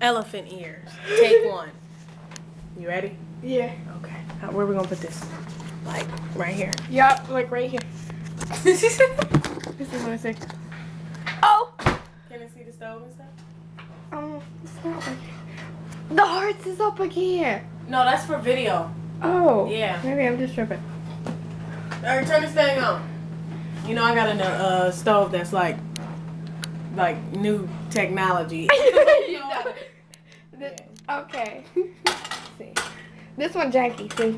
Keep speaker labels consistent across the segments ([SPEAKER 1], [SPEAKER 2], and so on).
[SPEAKER 1] elephant ears. Take one. You ready?
[SPEAKER 2] Yeah.
[SPEAKER 1] Okay. Where are we gonna put this? Like right here.
[SPEAKER 2] Yup, like right here. This is what I say. Oh!
[SPEAKER 1] Can I see the stove and stuff?
[SPEAKER 2] It's not like the hearts is up again.
[SPEAKER 1] No, that's for video.
[SPEAKER 2] Oh.
[SPEAKER 1] Yeah.
[SPEAKER 2] Maybe I'm just tripping.
[SPEAKER 1] Alright, turn this thing on. You know I got a stove that's like new technology.
[SPEAKER 2] You know. Okay. See. This one janky, see?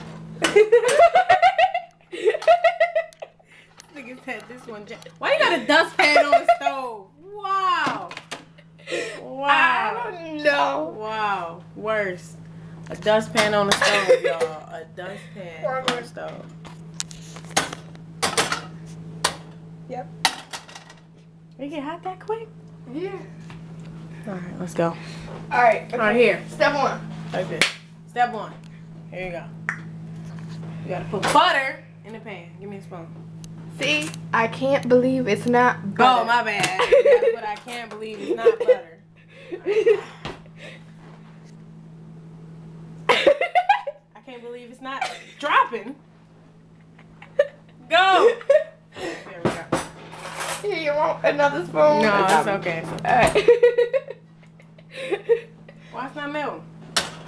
[SPEAKER 1] Nigga said this one janky. Why you got a dustpan on the stove? Wow. Wow.
[SPEAKER 2] I don't know.
[SPEAKER 1] Wow. Worse. A dustpan on the stove, y'all. A dustpan on the stove.
[SPEAKER 2] Yep.
[SPEAKER 1] We get hot that quick?
[SPEAKER 2] Yeah.
[SPEAKER 1] Alright, let's go.
[SPEAKER 2] Alright. Okay.
[SPEAKER 1] Alright, here.
[SPEAKER 2] Step one.
[SPEAKER 1] Like this. Step one. Here you go. You gotta put butter in the pan. Give me a spoon.
[SPEAKER 2] See? I can't believe it's not butter.
[SPEAKER 1] Oh, my bad. That's what I can't believe it's not butter. I can't believe it's not dropping. Go! There we go.
[SPEAKER 2] Here, you want another spoon?
[SPEAKER 1] No, it's okay.
[SPEAKER 2] Alright.
[SPEAKER 1] Why it's not melting?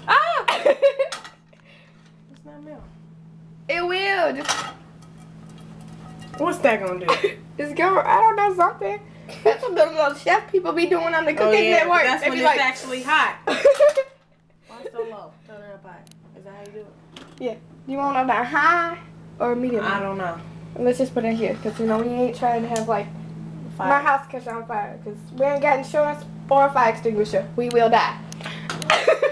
[SPEAKER 2] Ah!
[SPEAKER 1] It's not melting.
[SPEAKER 2] It will. Just,
[SPEAKER 1] What's that gonna do?
[SPEAKER 2] just go. I don't know, something. That's what those chef people be doing on the cooking
[SPEAKER 1] Oh yeah,
[SPEAKER 2] network.
[SPEAKER 1] that's
[SPEAKER 2] They
[SPEAKER 1] when
[SPEAKER 2] be
[SPEAKER 1] it's
[SPEAKER 2] like,
[SPEAKER 1] actually hot. Why it's so low? Turn it up high. Is that how you do it?
[SPEAKER 2] yeah. You want it on high or medium?
[SPEAKER 1] I don't know.
[SPEAKER 2] Let's just put it here, because you know we ain't trying to have like
[SPEAKER 1] Fire.
[SPEAKER 2] my house catch on fire, because we ain't got insurance or a fire extinguisher. We will die.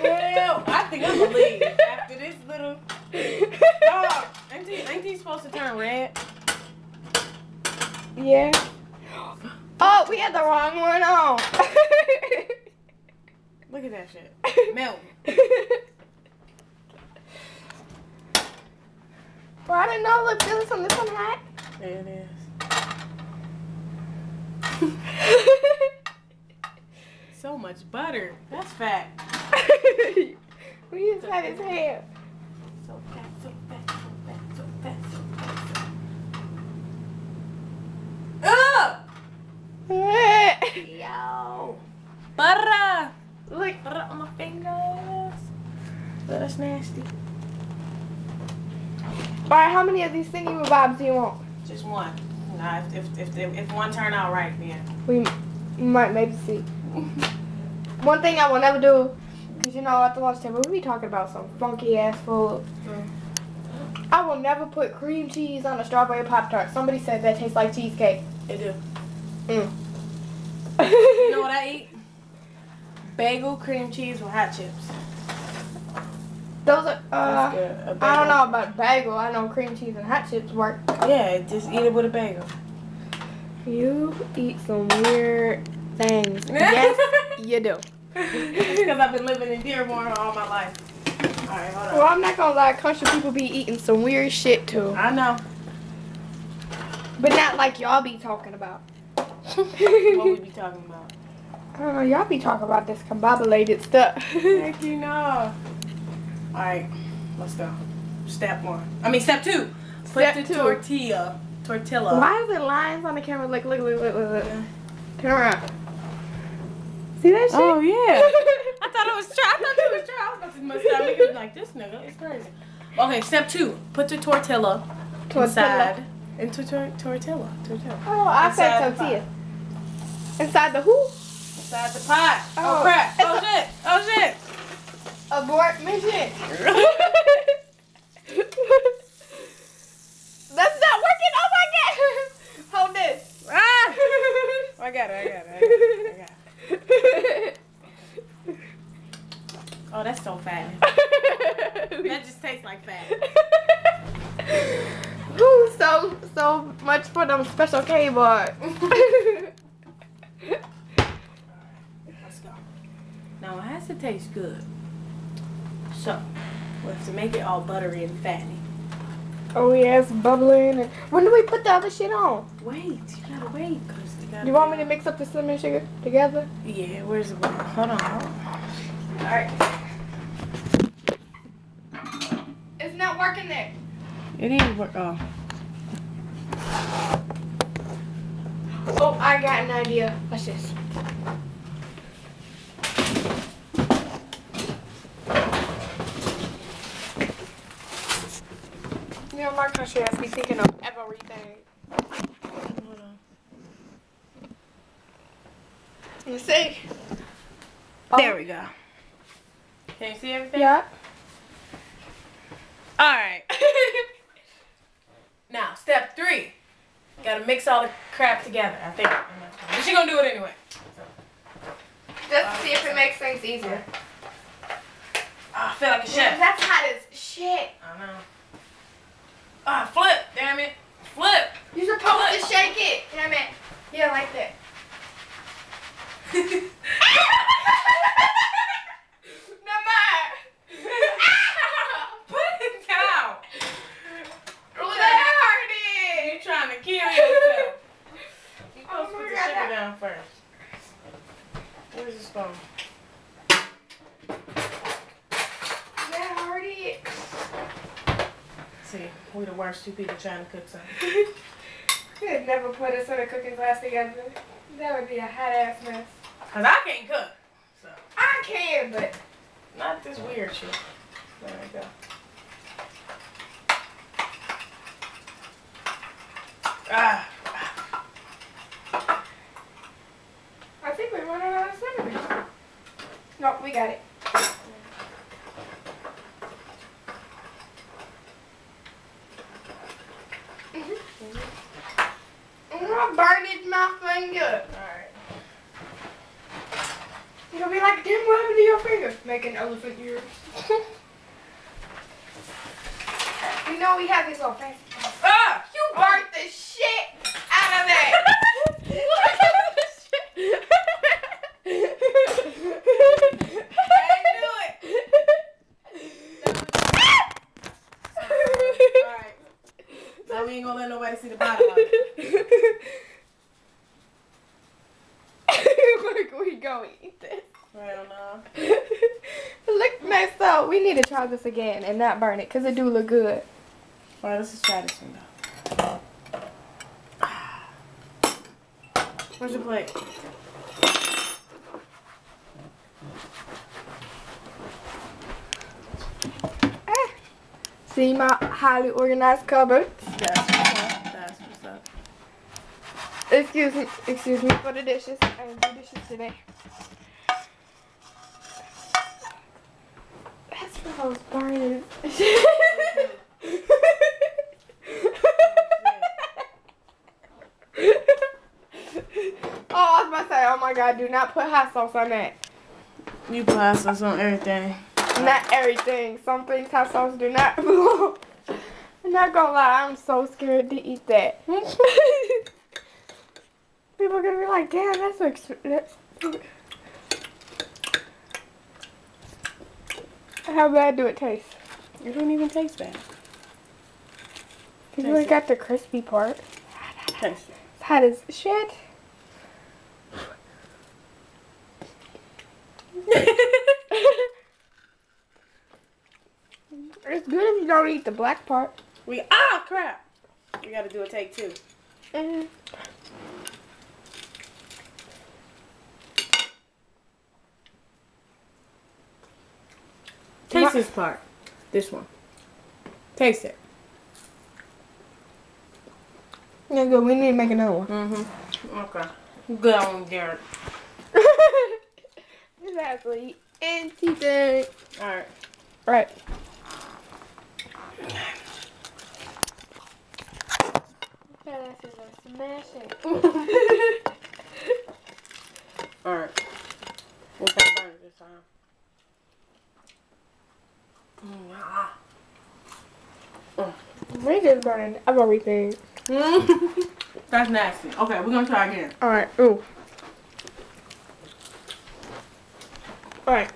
[SPEAKER 1] Hell, I think I'm gonna leave after this little dog. Ain't these supposed to turn red?
[SPEAKER 2] Yeah. Oh, we had the wrong one on.
[SPEAKER 1] Look at that shit. Melt.
[SPEAKER 2] Well, I didn't know. Look, this one hot.
[SPEAKER 1] There it is. So much butter. That's fat.
[SPEAKER 2] We just had his hair.
[SPEAKER 1] So fat, so fat, so fat, so fat, so fat. Ugh! Yo! Butter!
[SPEAKER 2] Look.
[SPEAKER 1] Butter on my fingers. That's nasty.
[SPEAKER 2] Alright, how many of these thingy bobs do you want?
[SPEAKER 1] Just one. Nah, if one turn out right, then.
[SPEAKER 2] We might maybe see. One thing I will never do, because you know at the lunch table we be talking about some funky ass food. I will never put cream cheese on a strawberry Pop-Tart. Somebody said that tastes like cheesecake.
[SPEAKER 1] It do.
[SPEAKER 2] Mm.
[SPEAKER 1] You know what I eat? Bagel, cream cheese with hot chips.
[SPEAKER 2] Those are,
[SPEAKER 1] That's good. A
[SPEAKER 2] I don't
[SPEAKER 1] bagel.
[SPEAKER 2] know about bagel. I know cream cheese and hot chips work.
[SPEAKER 1] Yeah, just eat it with a bagel.
[SPEAKER 2] You eat some weird things. Yes, you do.
[SPEAKER 1] Because I've been living in Dearborn all my life. Alright, hold on.
[SPEAKER 2] Well, I'm not gonna lie. Country people be eating some weird shit too.
[SPEAKER 1] I know.
[SPEAKER 2] But not like y'all be talking about.
[SPEAKER 1] What we be talking about?
[SPEAKER 2] I don't know. Y'all be talking about this combobulated stuff.
[SPEAKER 1] Heck, you know. Alright, let's go. Step one. Step two. Put
[SPEAKER 2] Step
[SPEAKER 1] the
[SPEAKER 2] two.
[SPEAKER 1] tortilla.
[SPEAKER 2] Why is there lines on the camera? Look. Turn around. See that shit?
[SPEAKER 1] Oh, yeah. I thought it was true. I was about to mess up. Niggas like, this nigga is crazy. Okay, step two. Put the tortilla inside. Into tortilla.
[SPEAKER 2] Oh, I said
[SPEAKER 1] Inside the
[SPEAKER 2] tortilla. Inside the who?
[SPEAKER 1] Inside the pot.
[SPEAKER 2] Oh.
[SPEAKER 1] Oh, crap. Oh, shit.
[SPEAKER 2] Abort mission. That's not working. Oh my god. Hold this.
[SPEAKER 1] Ah! I got it. Oh, that's so fat. That just tastes like fat.
[SPEAKER 2] Ooh, so much for them special keyboard.
[SPEAKER 1] Let's go. Now it has to taste good. So, we have to make it all buttery and fatty.
[SPEAKER 2] Oh yes, bubbling. And when do we put the other shit on?
[SPEAKER 1] Wait, you gotta wait.
[SPEAKER 2] You want me to mix up the cinnamon sugar together?
[SPEAKER 1] Yeah, where's the button? Hold on.
[SPEAKER 2] Alright. It's not working there.
[SPEAKER 1] It ain't work. Oh.
[SPEAKER 2] Oh, I got an idea. Watch this. You know, my country has me thinking of everything.
[SPEAKER 1] Hold on.
[SPEAKER 2] Let's see.
[SPEAKER 1] There we go. Can you see everything?
[SPEAKER 2] Yeah.
[SPEAKER 1] Alright. Now, step 3. Gotta mix all the crap together, I think. But she's gonna do it anyway.
[SPEAKER 2] Just to see if it makes things easier.
[SPEAKER 1] I feel like a chef.
[SPEAKER 2] That's hot as shit.
[SPEAKER 1] I know. Flip, damn it. Flip.
[SPEAKER 2] You're supposed to shake it. Damn it. Yeah, like that.
[SPEAKER 1] Put it down.
[SPEAKER 2] Well, that hurted.
[SPEAKER 1] You're trying to kill yourself. You're supposed to put the sugar down first. Where's the spoon?
[SPEAKER 2] That hurted.
[SPEAKER 1] See, we the worst 2 people trying to cook something.
[SPEAKER 2] Could never put us in a cooking class together. That would be a hot ass mess.
[SPEAKER 1] Cause I can't cook. So
[SPEAKER 2] I can, but
[SPEAKER 1] not this weird shit. There we go.
[SPEAKER 2] I think we're running out of cinnamon. Nope, we got it. I burned it in my finger.
[SPEAKER 1] Alright.
[SPEAKER 2] You're gonna be like, damn, what happened to your finger? Make an elephant ear. You know we have these little fancy things. You burnt the shit out of that.
[SPEAKER 1] Alright. Now we ain't gonna let nobody see the bottom of it.
[SPEAKER 2] Like, we gonna eat this.
[SPEAKER 1] Hell no.
[SPEAKER 2] Look messed up. We need to try this again and not burn it because it do look good.
[SPEAKER 1] Alright, let's just try this one though. Where's your plate?
[SPEAKER 2] See my highly organized cupboard.
[SPEAKER 1] That's what's up. That's what's up.
[SPEAKER 2] Excuse me for the dishes. I didn't do dishes today. That's for those burning. Oh, I was about to say, oh my god, do not put hot sauce on that.
[SPEAKER 1] You put hot sauce on everything.
[SPEAKER 2] Not everything. Some things hot sauce do not belong. I'm not gonna lie, I'm so scared to eat that. People are gonna be like, damn, that's so expensive. How bad do it taste?
[SPEAKER 1] It don't even taste bad.
[SPEAKER 2] You ain't got the crispy part.
[SPEAKER 1] Taste it.
[SPEAKER 2] It's hot as shit. It's good if you don't eat the black part.
[SPEAKER 1] Crap. We gotta do a take 2. Taste this part. This one. Taste it.
[SPEAKER 2] Yeah, good. We need to make another one.
[SPEAKER 1] Okay. Good on Garrett.
[SPEAKER 2] Exactly. And teaching.
[SPEAKER 1] Alright.
[SPEAKER 2] Right. That is a smashing.
[SPEAKER 1] Alright. We'll kind of burn it this time.
[SPEAKER 2] We just burning everything.
[SPEAKER 1] That's nasty. Okay, we're gonna try again.
[SPEAKER 2] Alright. Ooh. Alright.